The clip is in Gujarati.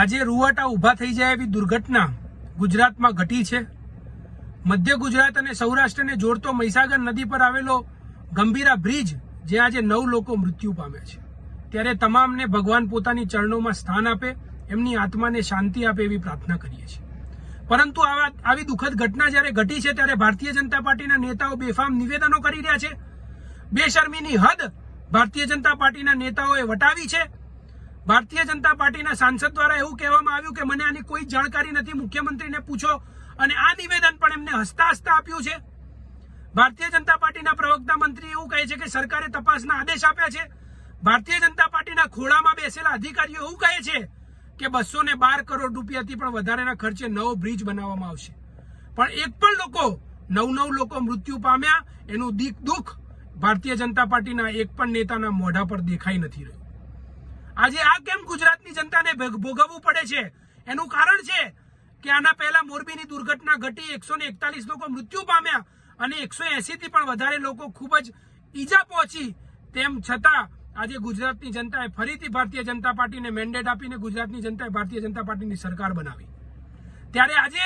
આજે રૂવાટા ઊભા થઈ જાય એવી દુર્ઘટના ગુજરાતમાં ઘટી છે। મધ્ય ગુજરાત અને સૌરાષ્ટ્રને જોડતો મહીસાગર નદી પર આવેલો ગંભીરા બ્રિજ જે આજે 9 લોકો મૃત્યુ પામ્યા છે, ત્યારે તમામને ભગવાન પોતાની ચરણોમાં સ્થાન આપે, એમની આત્માને શાંતિ આપે એવી પ્રાર્થના કરીએ છીએ। પરંતુ આવી દુઃખદ ઘટના જ્યારે ઘટી છે ત્યારે ભારતીય જનતા પાર્ટીના નેતાઓ બેફામ નિવેદનો કરી રહ્યા છે। બેશરમીની હદ ભારતીય જનતા પાર્ટીના નેતાઓએ વટાવી છે। ભારતીય જનતા પાર્ટીના સાંસદ દ્વારા એવું કહેવામાં આવ્યું કે મને આની કોઈ જાણકારી નથી, મુખ્યમંત્રીને પૂછો, અને આ નિવેદન પણ એમને હસતા હસતા આપ્યું છે। ભારતીય જનતા પાર્ટીના પ્રવક્તા મંત્રી એવું કહે છે કે સરકારે તપાસના આદેશ આપ્યા છે। ભારતીય જનતા પાર્ટીના ખોળામાં બેસેલા અધિકારીઓ એવું કહે છે કે 212 કરોડ રૂપિયાથી પણ વધારેના ખર્ચે નવો બ્રિજ બનાવવામાં આવશે, પણ એક પણ લોકો 9 લોકો મૃત્યુ પામ્યા એનું દુઃખ ભારતીય જનતા પાર્ટીના એક પણ નેતાના મોઢા પર દેખાઈ નથી રહ્યું। આજે આ કેમ ગુજરાતની જનતાને ભોગવવું પડે છે? એનું કારણ છે કે આના પહેલા મોરબીની દુર્ઘટના ઘટી, 141 લોકો મૃત્યુ પામ્યા અને 180 થી પણ વધારે લોકો ખૂબ જ ઈજા પહોંચી, તેમ છતાં આજે ગુજરાતની જનતાએ ફરીથી ભારતીય જનતા પાર્ટીને મેન્ડેટ આપીને ગુજરાતની જનતાએ ભારતીય જનતા પાર્ટીની સરકાર બનાવી। ત્યારે આજે